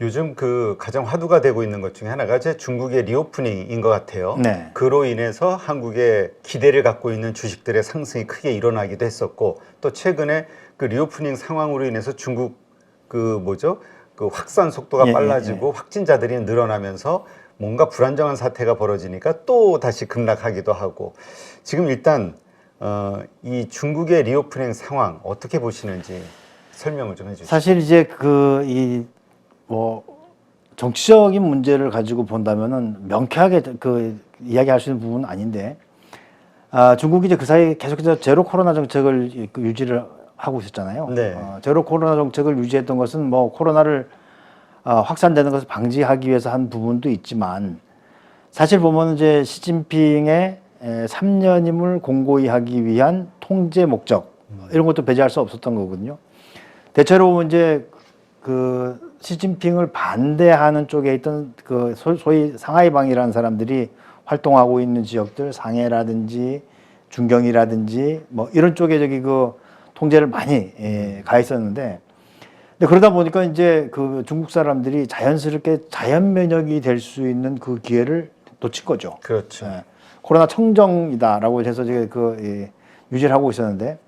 요즘 그 가장 화두가 되고 있는 것 중에 하나가 이제 중국의 리오프닝인 것 같아요. 네. 그로 인해서 한국에 기대를 갖고 있는 주식들의 상승이 크게 일어나기도 했었고, 또 최근에 그 리오프닝 상황으로 인해서 중국 그 뭐죠? 그 확산 속도가 예, 빨라지고 확진자들이 늘어나면서 뭔가 불안정한 사태가 벌어지니까 또 다시 급락하기도 하고, 지금 일단 이 중국의 리오프닝 상황 어떻게 보시는지 설명을 좀 해주시죠. 사실 이제 뭐 정치적인 문제를 가지고 본다면은 명쾌하게 그 이야기할 수 있는 부분은 아닌데, 중국이 이제 그 사이에 계속해서 제로 코로나 정책을 유지를 하고 있었잖아요. 네. 제로 코로나 정책을 유지했던 것은 뭐 코로나를 확산되는 것을 방지하기 위해서 한 부분도 있지만, 사실 보면 이제 시진핑의 3년임을 공고히 하기 위한 통제 목적, 이런 것도 배제할 수 없었던 거거든요. 대체로 이제 그 시진핑을 반대하는 쪽에 있던 그 소위 상하이방이라는 사람들이 활동하고 있는 지역들, 상해라든지 중경이라든지 뭐 이런 쪽에 그 통제를 많이 가 있었는데, 근데 그러다 보니까 이제 그 중국 사람들이 자연스럽게 자연 면역이 될 수 있는 그 기회를 놓친 거죠. 그렇죠. 코로나 청정이다라고 해서 유지를 하고 있었는데,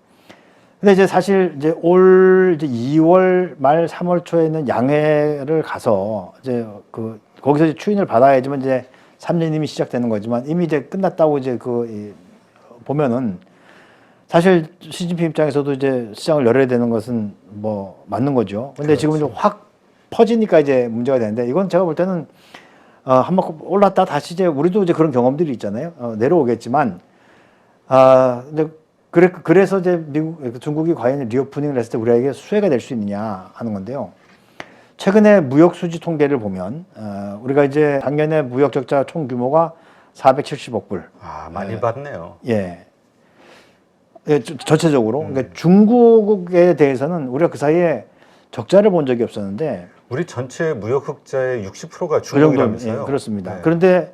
근데 이제 사실 이제 올 이제 2월 말 3월 초에는 양회를 가서 이제 거기서 이제 추인을 받아야지만 이제 3년임이 시작되는 거지만, 이미 이제 끝났다고 이제 보면은 사실 시진핑 입장에서도 이제 시장을 열어야 되는 것은 뭐 맞는 거죠. 근데 그렇죠. 지금 이제 확 퍼지니까 이제 문제가 되는데, 이건 제가 볼 때는 한번 올랐다 다시 이제 우리도 이제 그런 경험들이 있잖아요. 내려오겠지만, 근데 그래서 이제 중국이 과연 리오프닝을 했을 때 우리에게 수혜가 될 수 있느냐 하는 건데요. 최근에 무역 수지 통계를 보면 우리가 이제 작년에 무역 적자 총 규모가 470억 불. 많이 받네요. 예. 전체적으로. 그러니까 중국에 대해서는 우리가 그 사이에 적자를 본 적이 없었는데, 우리 전체 무역 흑자의 60%가 그 정도, 중국이라면서요? 예, 그렇습니다. 네. 그런데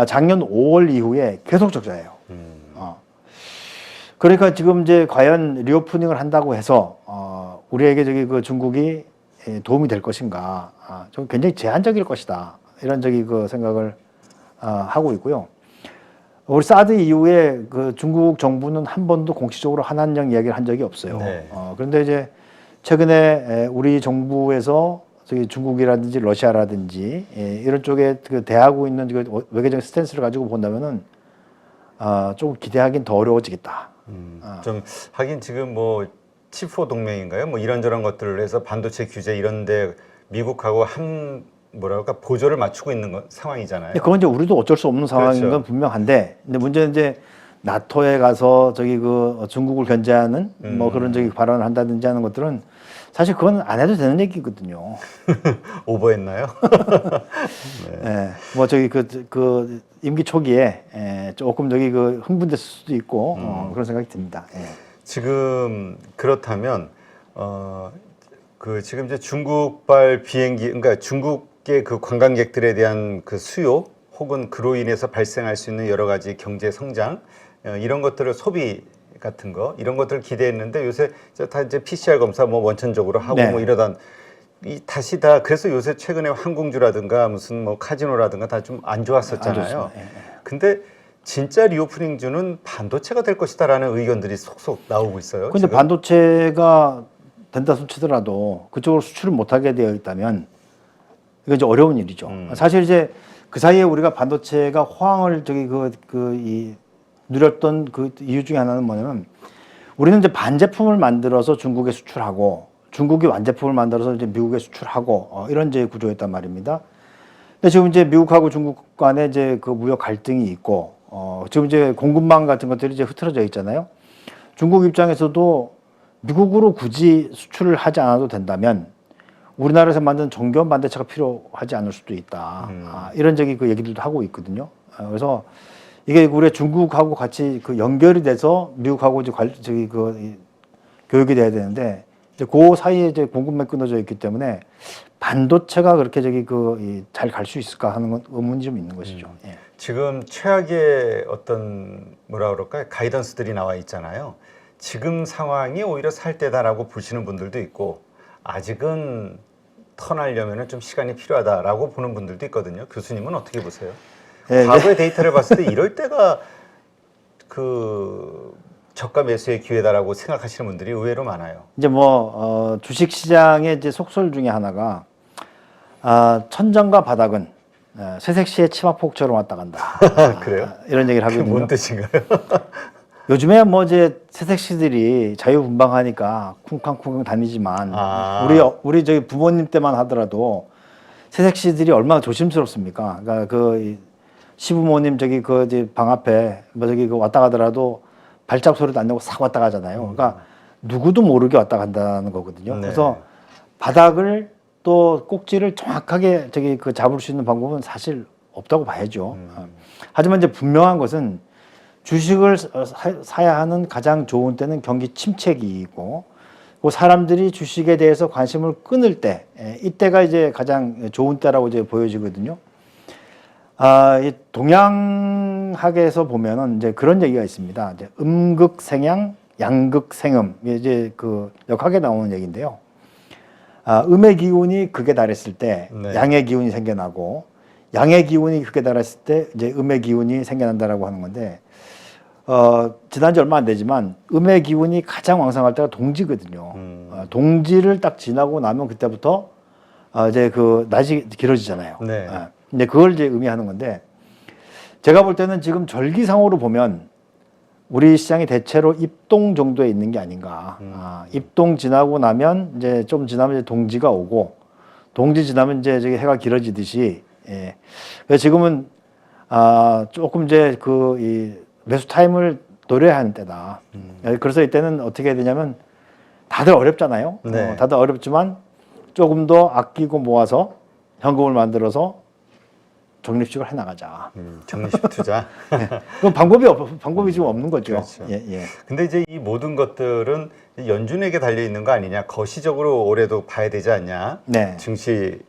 작년 5월 이후에 계속 적자예요. 그러니까 지금 이제 과연 리오프닝을 한다고 해서 우리에게 그 중국이 도움이 될 것인가? 좀 굉장히 제한적일 것이다. 이런 그 생각을 하고 있고요. 우리 사드 이후에 그 중국 정부는 한 번도 공식적으로 한한령 이야기를 한 적이 없어요. 네. 그런데 이제 최근에 우리 정부에서 저기 중국이라든지 러시아라든지 이런 쪽에 그 대하고 있는 그 외교적 스탠스를 가지고 본다면은 조금 기대하기는 더 어려워지겠다. 좀 하긴 지금 뭐 치포 동맹인가요? 뭐 이런저런 것들을 해서 반도체 규제 이런데 미국하고 뭐랄까 보조를 맞추고 있는 상황이잖아요. 그건 이제 우리도 어쩔 수 없는 상황인 그렇죠. 건 분명한데, 근데 문제는 이제 나토에 가서 중국을 견제하는 뭐 그런 발언을 한다든지 하는 것들은 사실 그건 안 해도 되는 얘기거든요. 오버했나요? 네. 뭐 그 임기 초기에 조금 흥분됐을 수도 있고 그런 생각이 듭니다. 예. 지금 그렇다면 지금 이제 중국발 비행기, 그러니까 중국의 그 관광객들에 대한 그 수요 혹은 그로 인해서 발생할 수 있는 여러 가지 경제 성장 이런 것들을 소비 같은 거 이런 것들을 기대했는데, 요새 다 이제 PCR 검사 뭐 원천적으로 하고 네. 뭐 이러다 다시 다 그래서 요새 최근에 항공주라든가 무슨 뭐 카지노라든가 다 좀 안 좋았었잖아요. 예. 근데 진짜 리오프닝주는 반도체가 될 것이다라는 의견들이 속속 나오고 있어요. 근데 지금. 반도체가 된다 손치더라도 그쪽으로 수출을 못하게 되어 있다면 이거 이제 어려운 일이죠. 사실 이제 그 사이에 우리가 반도체가 호황을 누렸던 그 이유 중에 하나는 뭐냐면, 우리는 이제 반제품을 만들어서 중국에 수출하고 중국이 완제품을 만들어서 이제 미국에 수출하고 이런 이제 구조였단 말입니다. 근데 지금 이제 미국하고 중국 간에 이제 그 무역 갈등이 있고 지금 이제 공급망 같은 것들이 이제 흐트러져 있잖아요. 중국 입장에서도 미국으로 굳이 수출을 하지 않아도 된다면 우리나라에서 만든 정교한 반도체가 필요하지 않을 수도 있다. 이런 그 얘기들도 하고 있거든요. 그래서 이게 우리가 중국하고 같이 그 연결이 돼서 미국하고 이제 교육이 돼야 되는데, 이제 그 사이에 이제 공급망이 끊어져 있기 때문에 반도체가 그렇게 잘 갈 수 있을까 하는 건 의문이 좀 있는 것이죠. 예. 지금 최악의 어떤 뭐라 그럴까요? 가이던스들이 나와 있잖아요. 지금 상황이 오히려 살 때다라고 보시는 분들도 있고, 아직은 턴하려면 좀 시간이 필요하다라고 보는 분들도 있거든요. 교수님은 어떻게 보세요? 네, 과거의 데이터를 봤을 때 이럴 때가 그 저가 매수의 기회다라고 생각하시는 분들이 의외로 많아요. 이제 뭐 주식 시장의 이제 속설 중에 하나가 천장과 바닥은 새색시의 치마폭처럼 왔다 간다. 그래요? 이런 얘기를 그게 하거든요. 뭔 뜻인가요? 요즘에 뭐 이제 새색시들이 자유분방하니까 쿵쾅쿵쾅 다니지만 우리 저기 부모님 때만 하더라도 새색시들이 얼마나 조심스럽습니까? 그러니까 그 시부모님 저기 그 이제 방 앞에 뭐 저기 그 왔다 가더라도 발작 소리도 안 내고 싹 왔다 가잖아요. 그러니까 누구도 모르게 왔다 간다는 거거든요. 네. 그래서 바닥을 또 꼭지를 정확하게 저기 그 잡을 수 있는 방법은 사실 없다고 봐야죠. 하지만 이제 분명한 것은 주식을 사야 하는 가장 좋은 때는 경기 침체기이고, 그 사람들이 주식에 대해서 관심을 끊을 때, 이때가 이제 가장 좋은 때라고 이제 보여지거든요. 이 동양학에서 보면은 이제 그런 얘기가 있습니다. 이제 음극생양, 양극생음, 이제 그 역학에 나오는 얘기인데요. 음의 기운이 극에 달했을 때 네. 양의 기운이 생겨나고, 양의 기운이 극에 달했을 때 이제 음의 기운이 생겨난다라고 하는 건데, 지난 지 얼마 안 되지만 음의 기운이 가장 왕성할 때가 동지거든요. 동지를 딱 지나고 나면 그때부터 이제 그 낮이 길어지잖아요. 네. 근데 그걸 이제 의미하는 건데, 제가 볼 때는 지금 절기상으로 보면 우리 시장이 대체로 입동 정도에 있는 게 아닌가. 입동 지나고 나면 이제 좀 지나면 이제 동지가 오고, 동지 지나면 이제 저기 해가 길어지듯이, 그래서 지금은 조금 이제 그 이 매수 타임을 노려야 하는 때다. 그래서 이때는 어떻게 해야 되냐면, 다들 어렵잖아요. 네. 다들 어렵지만 조금 더 아끼고 모아서 현금을 만들어서 적립식을 해나가자. 적립식 투자. 그럼 방법이 지금 없는 거죠. 그렇죠. 예. 근데 이제 이 모든 것들은 연준에게 달려 있는 거 아니냐, 거시적으로 올해도 봐야 되지 않냐, 네. 증시를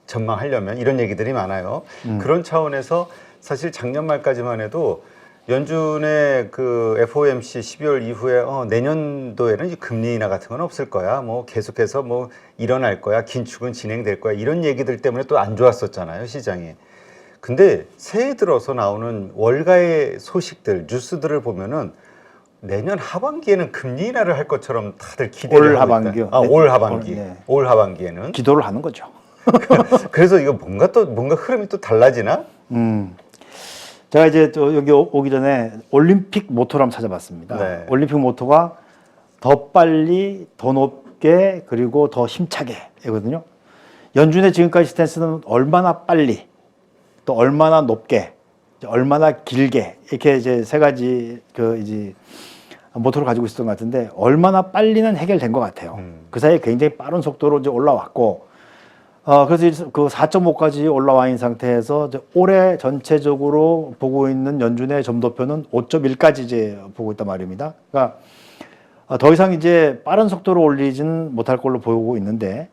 전망하려면 이런 얘기들이 많아요. 그런 차원에서 사실 작년 말까지만 해도 연준의 그 FOMC 12월 이후에 내년도에는 이제 금리 인하 같은 건 없을 거야. 뭐 계속해서 뭐 일어날 거야. 긴축은 진행될 거야. 이런 얘기들 때문에 또 안 좋았었잖아요, 시장이. 근데 새해 들어서 나오는 월가의 소식들, 뉴스들을 보면은 내년 하반기에는 금리 인하를 할 것처럼 다들 기대를 올 하고 하반기요? 있다. 올 하반기. 네. 올 하반기에는. 기도를 하는 거죠. 그래서 이거 뭔가 흐름이 또 달라지나? 제가 이제 또 여기 오기 전에 올림픽 모토를 한번 찾아봤습니다. 네. 올림픽 모토가 더 빨리, 더 높게, 그리고 더 힘차게 이거든요. 연준의 지금까지 스탠스는 얼마나 빨리, 또 얼마나 높게, 얼마나 길게 이렇게 이제 세 가지 그 이제 모토를 가지고 있었던 것 같은데, 얼마나 빨리는 해결된 것 같아요. 그 사이에 굉장히 빠른 속도로 이제 올라왔고, 그래서 그 4.5까지 올라와 있는 상태에서 이제 올해 전체적으로 보고 있는 연준의 점도표는 5.1까지 이제 보고 있단 말입니다. 그러니까 더 이상 이제 빠른 속도로 올리지는 못할 걸로 보고 있는데,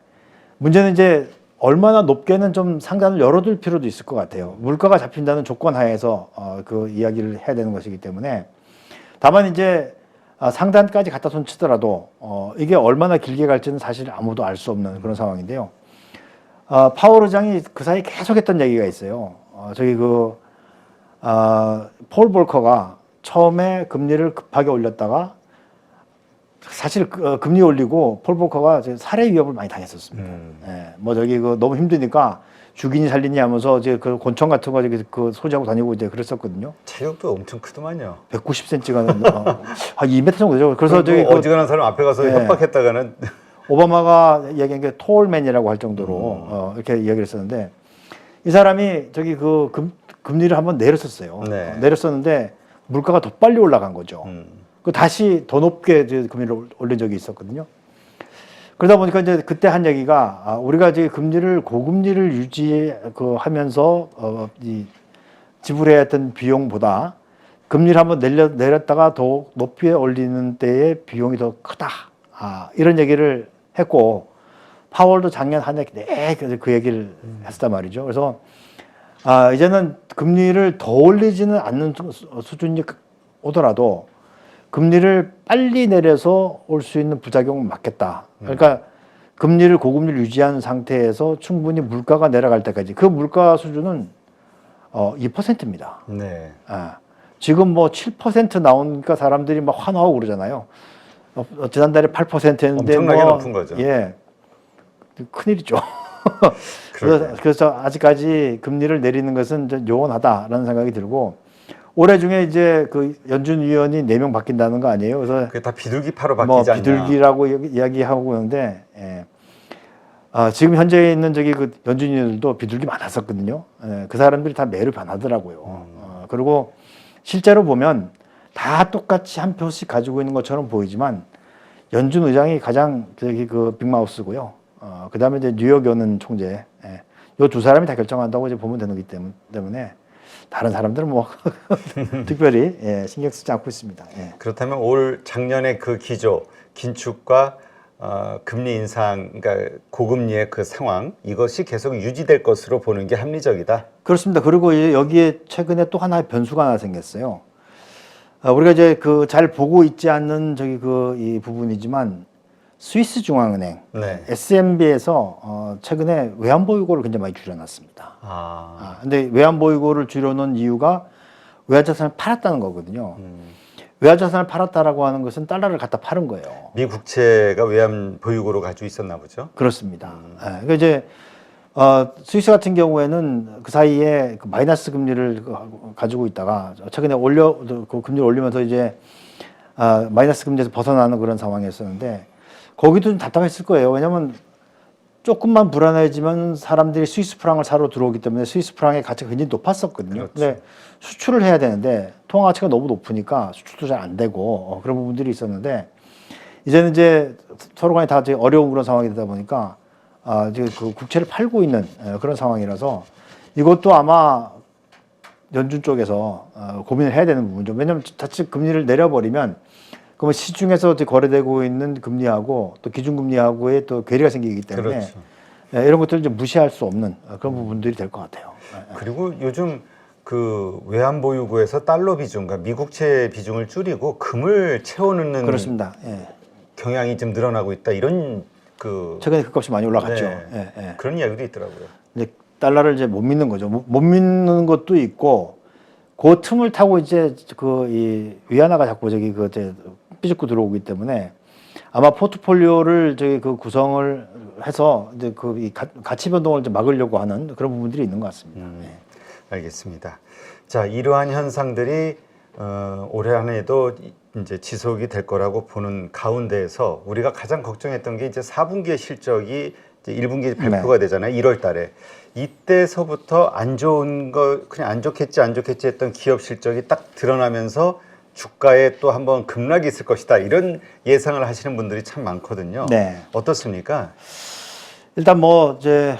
문제는 이제 얼마나 높게는 좀 상단을 열어둘 필요도 있을 것 같아요. 물가가 잡힌다는 조건 하에서 그 이야기를 해야 되는 것이기 때문에. 다만 이제 상단까지 갖다 손 치더라도 이게 얼마나 길게 갈지는 사실 아무도 알 수 없는 그런 상황인데요. 파월 의장이 그 사이 계속 했던 얘기가 있어요. 폴 볼커가 처음에 금리를 급하게 올렸다가, 사실 금리 올리고 폴 볼커가 살해 위협을 많이 당했었습니다. 뭐 너무 힘드니까 죽이니 살리니 하면서 이제 그 곤충 같은 거 그 소지하고 다니고 이제 그랬었거든요. 체격도 엄청 크더만요. 190cm가 한 2m 정도 되죠. 그래서 어지간한 사람 앞에 가서 협박했다가는 오바마가 얘기한 게 톨맨이라고 할 정도로 이렇게 이야기를 했었는데, 이 사람이 금리를 한번 내렸었어요. 네. 내렸었는데 물가가 더 빨리 올라간 거죠. 그 다시 더 높게 금리를 올린 적이 있었거든요. 그러다 보니까 이제 그때 한 얘기가, 우리가 이제 고금리를 하면서 지불해야 했던 비용보다 금리를 한번 내렸다가 더 높이 올리는 때의 비용이 더 크다. 이런 얘기를 했고, 파월도 작년 한 해 그 얘기를 했었단 말이죠. 그래서 이제는 금리를 더 올리지는 않는 수준이 오더라도 금리를 빨리 내려서 올 수 있는 부작용은 막겠다. 그러니까 금리를 고금리를 유지한 상태에서 충분히 물가가 내려갈 때까지 그 물가 수준은 2%입니다. 네. 지금 뭐 7% 나오니까 사람들이 막 환호하고 그러잖아요. 지난달에 8%였는데 엄청나게 높은 거죠. 예, 큰일이죠. 그러게요. 그래서 아직까지 금리를 내리는 것은 이제 요원하다라는 생각이 들고 올해 중에 이제 그 연준 위원이 4명 바뀐다는 거 아니에요? 그래서 그게 다 비둘기파로 뭐 바뀌지 않냐. 비둘기라고 이야기하고 있는데 지금 현재 있는 저기 그 연준 위원들도 비둘기 많았었거든요. 그 사람들이 다 매를 반하더라고요. 그리고 실제로 보면 다 똑같이 한 표씩 가지고 있는 것처럼 보이지만 연준 의장이 가장 저기 그 빅마우스고요. 그다음에 이제 뉴욕 여는 총재, 이 두 사람이 다 결정한다고 이제 보면 되는 거기 때문에 다른 사람들은 뭐 특별히 신경 쓰지 않고 있습니다. 그렇다면 올 작년의 그 기조, 긴축과 금리 인상, 그러니까 고금리의 그 상황 이것이 계속 유지될 것으로 보는 게 합리적이다. 그렇습니다. 그리고 이제 여기에 최근에 또 하나의 변수가 하나 생겼어요. 우리가 이제 그 잘 보고 있지 않는 저기 그 이 부분이지만 스위스 중앙은행 네. SNB에서 최근에 외환 보유고를 굉장히 많이 줄여놨습니다. 근데 외환 보유고를 줄여놓은 이유가 외환 자산을 팔았다는 거거든요. 외환 자산을 팔았다라고 하는 것은 달러를 갖다 파는 거예요. 미 국채가 외환 보유고로 가지고 있었나 보죠. 그렇습니다. 그러니까 이제 스위스 같은 경우에는 그 사이에 그 마이너스 금리를 가지고 있다가 최근에 그 금리를 올리면서 이제 마이너스 금리에서 벗어나는 그런 상황이었었는데 거기도 좀 답답했을 거예요. 왜냐하면 조금만 불안해지면 사람들이 스위스 프랑을 사러 들어오기 때문에 스위스 프랑의 가치가 굉장히 높았었거든요. 그렇죠. 근데 수출을 해야 되는데 통화 가치가 너무 높으니까 수출도 잘 안 되고 그런 부분들이 있었는데 이제는 이제 서로 간에 다 어려운 그런 상황이 되다 보니까 이제 그 국채를 팔고 있는 그런 상황이라서 이것도 아마 연준 쪽에서 고민을 해야 되는 부분이죠. 왜냐하면 자칫 금리를 내려버리면 그러면 시중에서 거래되고 있는 금리하고 또 기준금리하고의 또 괴리가 생기기 때문에 그렇죠. 이런 것들을 좀 무시할 수 없는 그런 부분들이 될 것 같아요. 그리고 요즘 그 외환 보유고에서 달러 비중과 미국채 비중을 줄이고 금을 채워넣는 그렇습니다. 경향이 좀 늘어나고 있다. 이런 그 최근에 그 값이 많이 올라갔죠. 네. 그런 이야기도 있더라고요. 이제 달러를 이제 못 믿는 거죠. 못 믿는 것도 있고 그 틈을 타고 이제 그 이 위안화가 자꾸 저기 그 이제 삐죽고 들어오기 때문에 아마 포트폴리오를 저기 그 구성을 해서 이제 그 이 가치 변동을 좀 막으려고 하는 그런 부분들이 있는 것 같습니다. 알겠습니다. 자, 이러한 현상들이 올해 안에도 이제 지속이 될 거라고 보는 가운데에서 우리가 가장 걱정했던 게 이제 4분기의 실적이 이제 1분기 발표가 되잖아요. 1월 달에. 이때서부터 안 좋은 거 그냥 안 좋겠지 했던 기업 실적이 딱 드러나면서 주가에 또 한번 급락이 있을 것이다. 이런 예상을 하시는 분들이 참 많거든요. 네. 어떻습니까? 일단 뭐 이제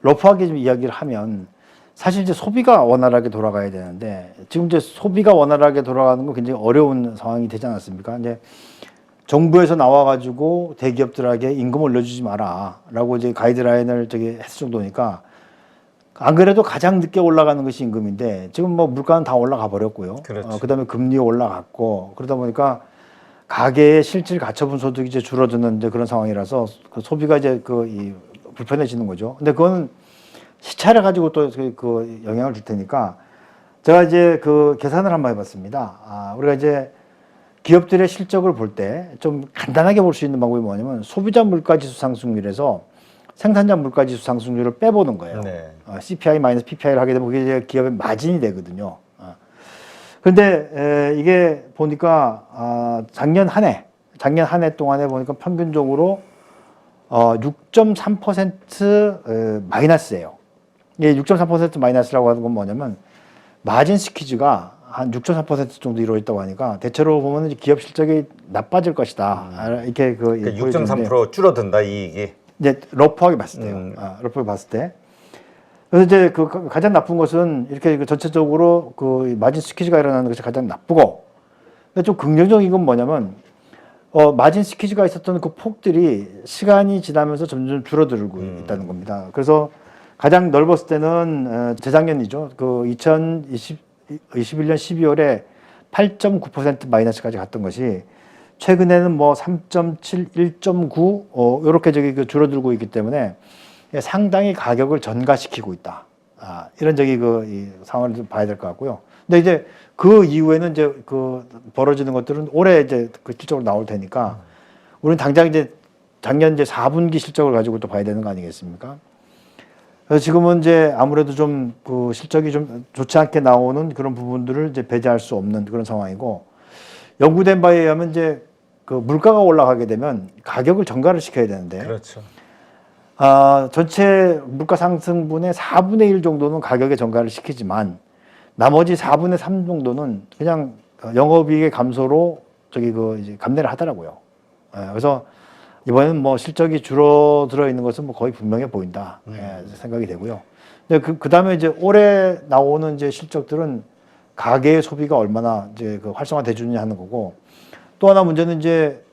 러프하게 좀 이야기를 하면 사실 이제 소비가 원활하게 돌아가야 되는데 지금 이제 소비가 원활하게 돌아가는 건 굉장히 어려운 상황이 되지 않았습니까? 근데 정부에서 나와가지고 대기업들에게 임금 올려주지 마라라고 이제 가이드라인을 저기 했을 정도니까 안 그래도 가장 늦게 올라가는 것이 임금인데 지금 뭐 물가는 다 올라가 버렸고요. 그렇죠. 그다음에 금리 올라갔고 그러다 보니까 가계의 실질 가처분 소득이 이제 줄어드는 이제 그런 상황이라서 그 소비가 이제 이 불편해지는 거죠. 근데 그거는 시차를 가지고 또 그 영향을 줄 테니까 제가 이제 그 계산을 한번 해봤습니다. 우리가 이제 기업들의 실적을 볼 때 좀 간단하게 볼 수 있는 방법이 뭐냐면 소비자 물가지수 상승률에서 생산자 물가지수 상승률을 빼보는 거예요. 네. CPI 마이너스 PPI를 하게 되면 그게 이제 기업의 마진이 되거든요. 그런데 이게 보니까 작년 한 해 동안에 보니까 평균적으로 6.3% 마이너스예요. 이게 6.3% 마이너스라고 하는 건 뭐냐면 마진 스퀴즈가 한 6.3% 정도 이루어졌다고 하니까 대체로 보면 기업 실적이 나빠질 것이다. 이렇게 그러니까 6.3% 줄어든다 이익이. 이제 러프하게 봤을 때요. 러프하게 봤을 때. 그래서 이제 그 가장 나쁜 것은 이렇게 전체적으로 그 마진 스퀴즈가 일어나는 것이 가장 나쁘고, 근데 좀 긍정적인 건 뭐냐면 마진 스퀴즈가 있었던 그 폭들이 시간이 지나면서 점점 줄어들고 있다는 겁니다. 그래서 가장 넓었을 때는 재작년이죠. 그 2021년 12월에 8.9% 마이너스까지 갔던 것이 최근에는 뭐 3.7, 1.9 이렇게 그 줄어들고 있기 때문에 상당히 가격을 전가시키고 있다. 이런 이 상황을 좀 봐야 될 것 같고요. 근데 이제 그 이후에는 이제 그 벌어지는 것들은 올해 이제 그 실적으로 나올 테니까 우리는 당장 이제 작년 이제 4분기 실적을 가지고 또 봐야 되는 거 아니겠습니까? 그래서 지금은 이제 아무래도 좀 그 실적이 좀 좋지 않게 나오는 그런 부분들을 이제 배제할 수 없는 그런 상황이고, 연구된 바에 의하면 이제 그 물가가 올라가게 되면 가격을 전가를 시켜야 되는데, 그렇죠. 전체 물가 상승분의 4분의 1 정도는 가격에 전가를 시키지만 나머지 4분의 3 정도는 그냥 영업이익의 감소로 이제 감내를 하더라고요. 그래서 이번에는 뭐 실적이 줄어들어 있는 것은 뭐 거의 분명해 보인다 생각이 되고요. 근데 그 다음에 이제 올해 나오는 이제 실적들은 가계의 소비가 얼마나 이제 그 활성화돼 주느냐 하는 거고, 또 하나 문제는 이제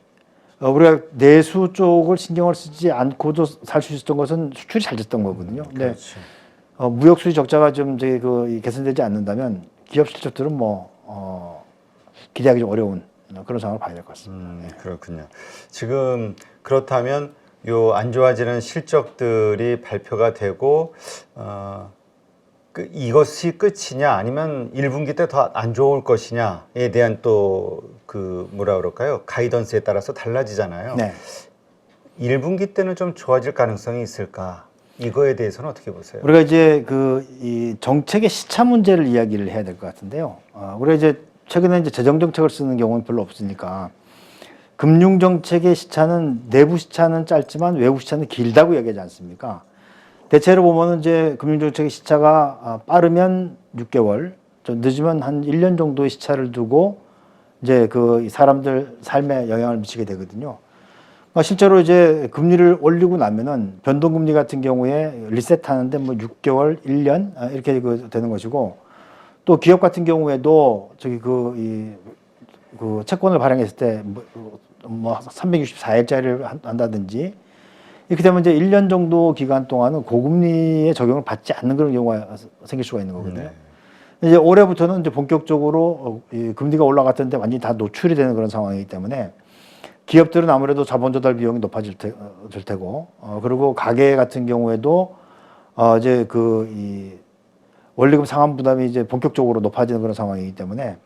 우리가 내수 쪽을 신경을 쓰지 않고도 살 수 있었던 것은 수출이 잘 됐던 거거든요. 근데 그렇죠. 무역 수지 적자가 좀 개선되지 않는다면 기업 실적들은 기대하기 좀 어려운 그런 상황을 봐야 될 것 같습니다. 그렇군요. 지금 그렇다면 요 안 좋아지는 실적들이 발표가 되고 이것이 끝이냐 아니면 1분기 때 더 안 좋을 것이냐에 대한 또 그 뭐라 그럴까요? 가이던스에 따라서 달라지잖아요. 네. 1분기 때는 좀 좋아질 가능성이 있을까? 이거에 대해서는 어떻게 보세요? 우리가 이제 이 정책의 시차 문제를 이야기를 해야 될 것 같은데요. 우리가 이제 최근에 이제 재정 정책을 쓰는 경우는 별로 없으니까 금융 정책의 시차는 내부 시차는 짧지만 외부 시차는 길다고 얘기하지 않습니까? 대체로 보면은 이제 금융 정책의 시차가 빠르면 6개월, 좀 늦으면 한 1년 정도의 시차를 두고 이제 그 사람들 삶에 영향을 미치게 되거든요. 실제로 이제 금리를 올리고 나면은 변동금리 같은 경우에 리셋하는데 뭐 6개월, 1년 이렇게 되는 것이고, 또 기업 같은 경우에도 그 채권을 발행했을 때 뭐 364일짜리를 한다든지 이렇게 되면 이제 1년 정도 기간 동안은 고금리의 적용을 받지 않는 그런 경우가 생길 수가 있는 거거든요. 이제 올해부터는 이제 본격적으로 금리가 올라갔던데 완전히 다 노출이 되는 그런 상황이기 때문에 기업들은 아무래도 자본 조달 비용이 높아질 테고, 그리고 가계 같은 경우에도 이제 이 원리금 상환 부담이 이제 본격적으로 높아지는 그런 상황이기 때문에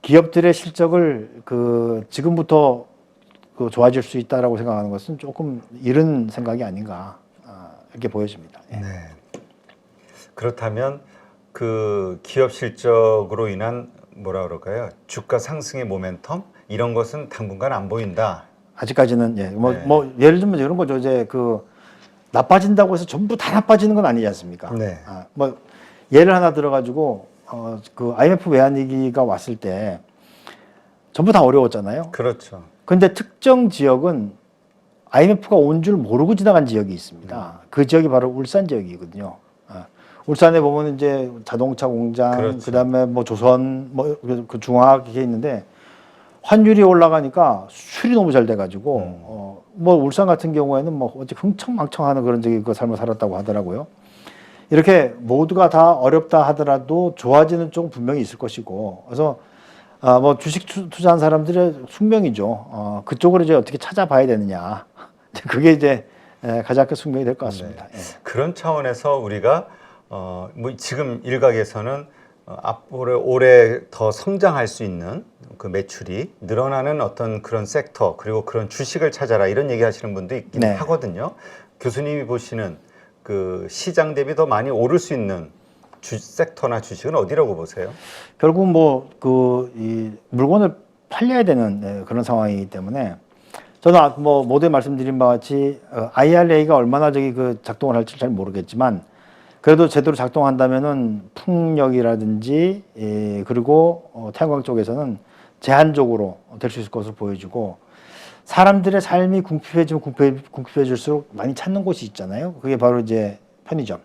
기업들의 실적을 지금부터 좋아질 수 있다라고 생각하는 것은 조금 이른 생각이 아닌가 이렇게 보여집니다. 예. 네. 그렇다면 그 기업 실적으로 인한 뭐라 그럴까요? 주가 상승의 모멘텀 이런 것은 당분간 안 보인다. 아직까지는 예를 들면 이런 거죠. 이제 나빠진다고 해서 전부 다 나빠지는 건 아니지 않습니까? 네. 예를 하나 들어가지고 그 IMF 외환위기가 왔을 때 전부 다 어려웠잖아요. 그렇죠. 그런데 특정 지역은 IMF가 온 줄 모르고 지나간 지역이 있습니다. 그 지역이 바로 울산 지역이거든요. 울산에 보면 이제 자동차 공장, 그렇죠. 그다음에 뭐 조선, 그 중화학 이게 있는데 환율이 올라가니까 수출이 너무 잘 돼가지고 울산 같은 경우에는 어째 흥청망청하는 그런 그 삶을 살았다고 하더라고요. 이렇게 모두가 다 어렵다 하더라도 좋아지는 쪽은 분명히 있을 것이고, 그래서 주식 투자한 사람들의 숙명이죠. 그쪽으로 이제 어떻게 찾아봐야 되느냐. 그게 이제 가장 큰 숙명이 될 것 같습니다. 네. 그런 차원에서 우리가 지금 일각에서는 앞으로 올해 더 성장할 수 있는 그 매출이 늘어나는 어떤 그런 섹터 그리고 그런 주식을 찾아라 이런 얘기하시는 분도 있긴 하거든요. 교수님이 보시는 그 시장 대비 더 많이 오를 수 있는 섹터나 주식은 어디라고 보세요? 결국 이 물건을 팔려야 되는 그런 상황이기 때문에 저는 모두에 말씀드린 바와 같이 IRA가 얼마나 작동을 할지 잘 모르겠지만 그래도 제대로 작동한다면은 풍력이라든지 그리고 태양광 쪽에서는 제한적으로 될 수 있을 것으로 보여지고, 사람들의 삶이 궁핍해질수록 많이 찾는 곳이 있잖아요. 그게 바로 이제 편의점.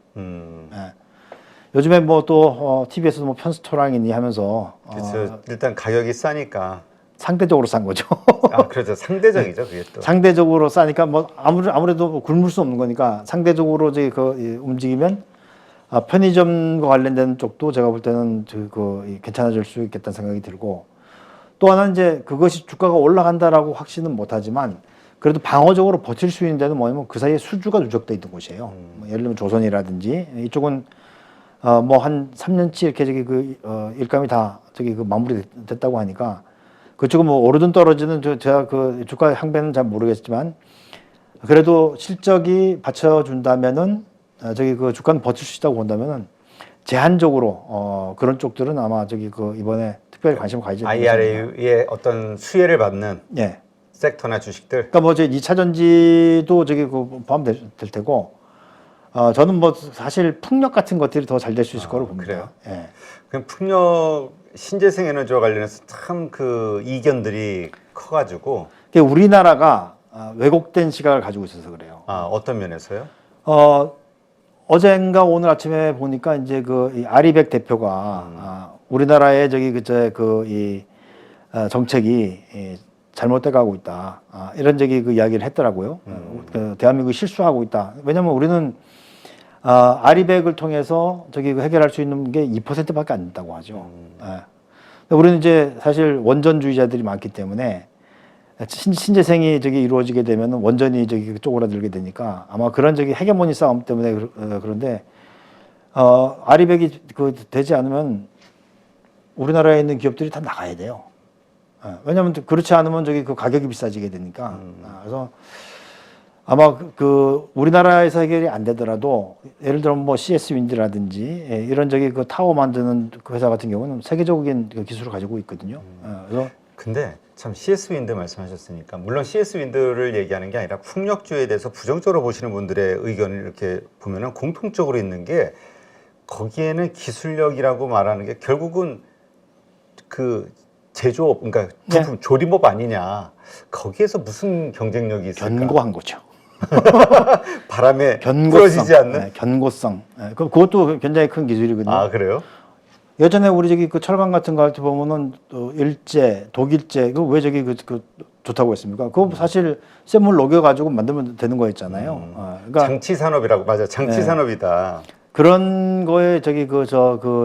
요즘에 또 TV에서도 편스토랑이니 하면서 그렇죠. 일단 가격이 싸니까 상대적으로 싼 거죠. 그렇죠. 상대적이죠, 그게 또. 상대적으로 싸니까 아무래도 굶을 수 없는 거니까 상대적으로 움직이면 편의점과 관련된 쪽도 제가 볼 때는 괜찮아질 수 있겠다는 생각이 들고, 또 하나는 이제 그것이 주가가 올라간다라고 확신은 못하지만 그래도 방어적으로 버틸 수 있는 데는 뭐냐면 그 사이에 수주가 누적돼 있는 곳이에요. 뭐 예를 들면 조선이라든지 이쪽은 뭐 한 3년치 이렇게 저기 일감이 다 저기 마무리됐다고 하니까 그쪽은 뭐 오르든 떨어지는 제가 그 주가 향배는 잘 모르겠지만 그래도 실적이 받쳐준다면은 저기 그 주가는 버틸 수 있다고 본다면은 제한적으로 그런 쪽들은 아마 저기 그 이번에 특별히 관심을 가지지 IRA의 어떤 수혜를 받는 예. 섹터나 주식들. 그러니까 뭐 이제 2차 전지도 저기 그 포함될 테고 저는 뭐 사실 풍력 같은 것들이 더 잘 될 수 있을 거로 봅니다. 그래요? 예. 그럼 풍력 신재생 에너지와 관련해서 참 그 이견들이 커가지고. 그게 우리나라가 왜곡된 시각을 가지고 있어서 그래요. 어떤 면에서요? 어젠가 오늘 아침에 보니까 이제 이 아리백 대표가 우리나라의 저기 이 정책이 잘못돼 가고 있다. 이런 저기 그 이야기를 했더라고요. 그 대한민국이 실수하고 있다. 왜냐면 우리는 아리백을 통해서 저기 그 해결할 수 있는 게 2%밖에 안 된다고 하죠. 예. 우리는 이제 사실 원전주의자들이 많기 때문에 신재생이 저기 이루어지게 되면 원전이 저기 쪼그라들게 되니까 아마 그런 저기 헤게모니 싸움 때문에 그런데 아리백이 되지 않으면 우리나라에 있는 기업들이 다 나가야 돼요. 왜냐하면 그렇지 않으면 저기 그 가격이 비싸지게 되니까. 그래서 아마 우리나라에서 해결이 안 되더라도 예를 들어 뭐 CS 윈드라든지 이런 저기 그 타워 만드는 그 회사 같은 경우는 세계적인 그 기술을 가지고 있거든요. 그래서 근데 참 CS 윈드 말씀하셨으니까 물론 CS 윈드를 얘기하는 게 아니라 풍력주에 대해서 부정적으로 보시는 분들의 의견을 이렇게 보면은 공통적으로 있는 게 거기에는 기술력이라고 말하는 게 결국은 그 제조업 그러니까 부품 조립업 아니냐 거기에서 무슨 경쟁력이 있을까? 견고한 거죠. 바람에 부러지지 않는 네, 견고성. 네, 그것도 굉장히 큰 기술이거든요. 그래요? 예전에 우리 저기 그 철강 같은 거 할 때 보면은 또 일제, 독일제 그 왜 저기 좋다고 했습니까? 그거 사실 쇳물 녹여 가지고 만들면 되는 거였잖아요. 그러니까 장치 산업이라고 맞아. 장치 산업이다. 그런 거에 저기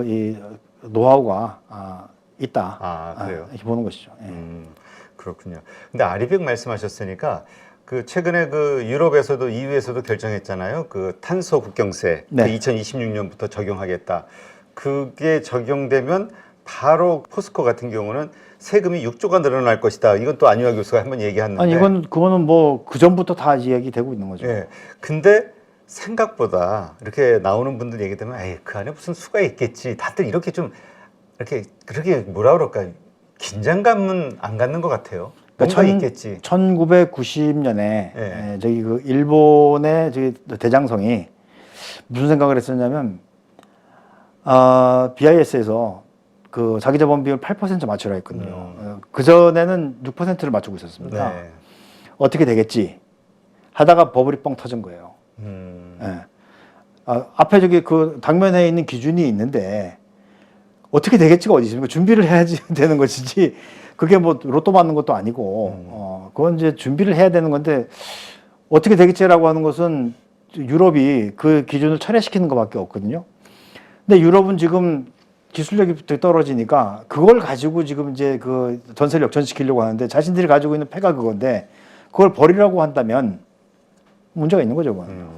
이 노하우가 있다. 그래요? 이렇게 보는 것이죠. 예. 그렇군요. 근데 아리백 말씀하셨으니까 그 최근에 그 유럽에서도 EU에서도 결정했잖아요. 그 탄소 국경세 네. 그 2026년부터 적용하겠다. 그게 적용되면 바로 포스코 같은 경우는 세금이 6조가 늘어날 것이다. 이건 또 안유아 교수가 한번 얘기했는데. 아니 그거는 뭐 그 전부터 다 이야기되고 있는 거죠. 예. 근데 생각보다 이렇게 나오는 분들 얘기 되면 에이 그 안에 무슨 수가 있겠지. 다들 이렇게 좀 이렇게 그렇게 뭐라 그럴까 긴장감은 안 갖는 것 같아요. 뭔가 있겠지. 1990년에 예. 저기 그 일본의 저기 대장성이 무슨 생각을 했었냐면 BIS에서 그 자기 자본 비율 8% 맞추라 했거든요. 그 전에는 6%를 맞추고 있었습니다. 네. 어떻게 되겠지 하다가 버블이 뻥 터진 거예요. 예. 앞에 저기 그 당면에 있는 기준이 있는데 어떻게 되겠지가 어디 있습니까? 준비를 해야지 되는 것이지. 그게 뭐 로또 맞는 것도 아니고, 그건 이제 준비를 해야 되는 건데, 어떻게 되겠지라고 하는 것은 유럽이 그 기준을 철회시키는 것밖에 없거든요. 근데 유럽은 지금 기술력이 되게 떨어지니까 그걸 가지고 지금 이제 그 전세를 역전시키려고 하는데 자신들이 가지고 있는 패가 그건데 그걸 버리라고 한다면 문제가 있는 거죠, 그건.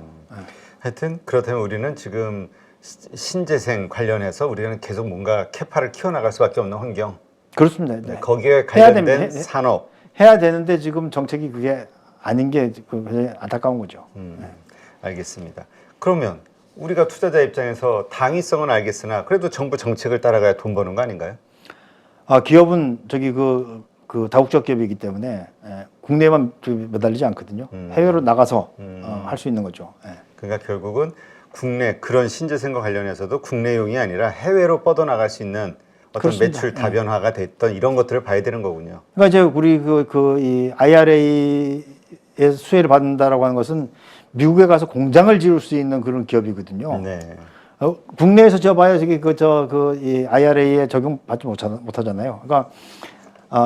하여튼 그렇다면 우리는 지금 신재생 관련해서 우리는 계속 뭔가 캐파를 키워나갈 수밖에 없는 환경. 그렇습니다. 네. 거기에 관련된 산업. 해야 되는데 지금 정책이 그게 아닌 게 굉장히 안타까운 거죠. 알겠습니다. 그러면 우리가 투자자 입장에서 당위성은 알겠으나 그래도 정부 정책을 따라가야 돈 버는 거 아닌가요? 기업은 저기 그 다국적 기업이기 때문에 국내에만 매달리지 않거든요. 해외로 나가서 할 수 있는 거죠. 그러니까 결국은 국내 그런 신재생과 관련해서도 국내용이 아니라 해외로 뻗어나갈 수 있는 어떤 그렇습니다. 매출 다변화가 됐던 이런 것들을 봐야 되는 거군요. 그러니까 이제 우리 이 IRA의 수혜를 받는다라고 하는 것은 미국에 가서 공장을 지을 수 있는 그런 기업이거든요. 네. 국내에서 지어봐야 저기 이 IRA에 적용받지 못하잖아요. 그러니까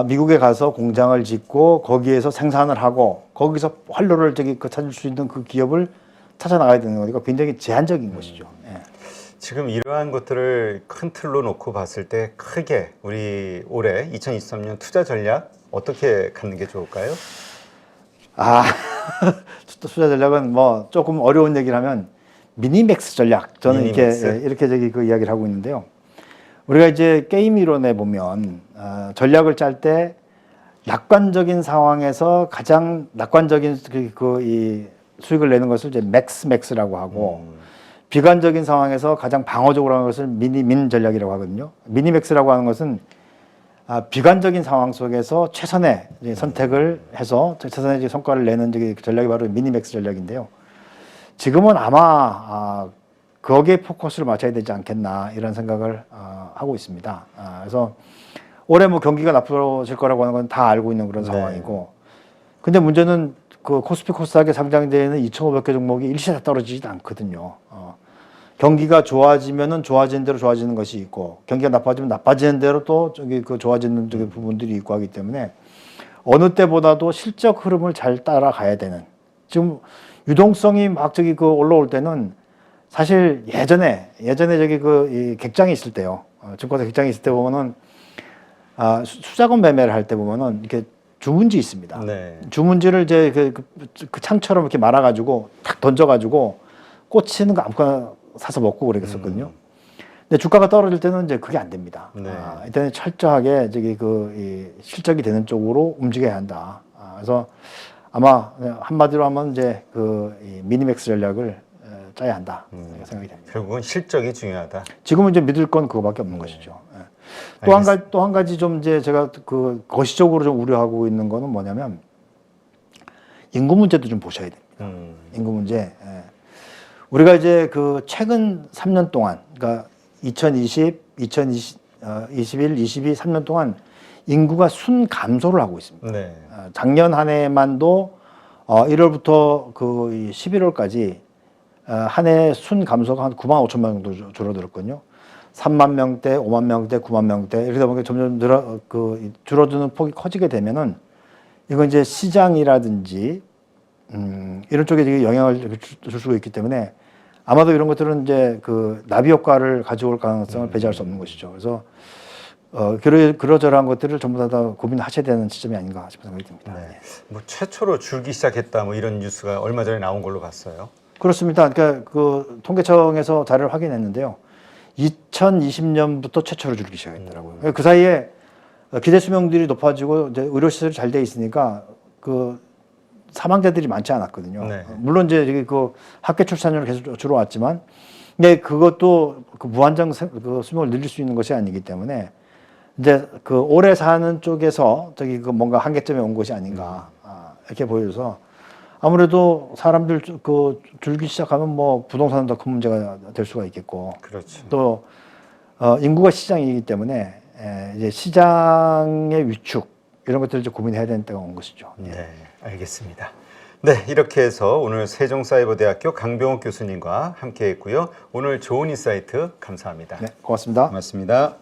미국에 가서 공장을 짓고 거기에서 생산을 하고 거기서 활로를 찾을 수 있는 그 기업을 찾아 나가야 되는 거니까 굉장히 제한적인 것이죠. 예. 지금 이러한 것들을 큰 틀로 놓고 봤을 때 크게 우리 올해 2023년 투자 전략 어떻게 갖는 게 좋을까요? 투자 전략은 뭐 조금 어려운 얘기를 하면 미니맥스 전략. 저는 미니맥스. 이렇게 그 이야기를 하고 있는데요. 우리가 이제 게임 이론에 보면 전략을 짤 때 낙관적인 상황에서 가장 낙관적인 이 수익을 내는 것을 이제 맥스라고 하고 비관적인 상황에서 가장 방어적으로 하는 것을 미니민 전략이라고 하거든요. 미니맥스라고 하는 것은 비관적인 상황 속에서 최선의 선택을 해서 최선의 성과를 내는 전략이 바로 미니맥스 전략인데요. 지금은 아마 거기에 포커스를 맞춰야 되지 않겠나 이런 생각을 하고 있습니다. 그래서 올해 뭐 경기가 나빠질 거라고 하는 건 다 알고 있는 그런 상황이고, 근데 문제는 그 코스피 코스닥에 상장되어 있는 2,500개 종목이 일시에 떨어지지도 않거든요. 경기가 좋아지면은 좋아지는 대로 좋아지는 것이 있고, 경기가 나빠지면 나빠지는 대로 또 그 좋아지는 부분들이 있고 하기 때문에 어느 때보다도 실적 흐름을 잘 따라가야 되는, 지금 유동성이 막 그 올라올 때는 사실 예전에 이 객장이 있을 때요. 증권사 객장이 있을 때 보면은 수자금 매매를 할 때 보면은 이렇게 주문지 있습니다. 네. 주문지를 이제 그 창처럼 이렇게 말아가지고 탁 던져가지고 꽂히는 거 아무거나 사서 먹고 그랬었거든요. 근데 주가가 떨어질 때는 이제 그게 안 됩니다. 네. 일단은 철저하게 이 실적이 되는 쪽으로 움직여야 한다. 그래서 아마 한마디로 하면 이제 이 미니맥스 전략을 짜야 한다 생각이 됩니다. 결국은 실적이 중요하다. 지금은 이제 믿을 건 그거밖에 없는 것이죠. 또 한 가지 좀 이제 제가 거시적으로 좀 우려하고 있는 거는 뭐냐면 인구 문제도 좀 보셔야 됩니다. 인구 문제. 우리가 이제 최근 3년 동안, 그러니까 2020, 2021, 22, 3년 동안 인구가 순 감소를 하고 있습니다. 네. 작년 한 해만도 1월부터 11월까지 한 해 순 감소가 한 9만 5천만 명 정도 줄어들었거든요. 3만 명대, 5만 명대, 9만 명대 이러다 보니까 점점 줄어드는 폭이 커지게 되면은 이건 이제 시장이라든지 이런 쪽에 되게 영향을 줄 수가 있기 때문에 아마도 이런 것들은 이제 나비 효과를 가져올 가능성을 배제할 수 없는 것이죠. 그래서 그러저러한 것들을 전부 다 고민하셔야 되는 시점이 아닌가 싶은 생각이 듭니다. 네. 뭐 최초로 줄기 시작했다 뭐 이런 뉴스가 얼마 전에 나온 걸로 봤어요. 그렇습니다. 그러니까 통계청에서 자료를 확인했는데요. 2020년부터 최초로 줄기 시작했더라고요. 그 사이에 기대 수명들이 높아지고 이제 의료 시설이 잘 돼 있으니까 사망자들이 많지 않았거든요. 네. 물론 이제 학계 출산율은 계속 줄어왔지만, 근데 그것도 무한정 수명을 늘릴 수 있는 것이 아니기 때문에 이제 오래 사는 쪽에서 뭔가 한계점에 온 것이 아닌가 이렇게 보여서 아무래도 사람들 줄기 시작하면 뭐 부동산은 더 큰 문제가 될 수가 있겠고, 그렇죠. 또 인구가 시장이기 때문에 이제 시장의 위축 이런 것들을 이제 고민해야 되는 때가 온 것이죠. 네, 알겠습니다. 네, 이렇게 해서 오늘 세종사이버대학교 강병욱 교수님과 함께했고요. 오늘 좋은 인사이트 감사합니다. 네, 고맙습니다. 고맙습니다.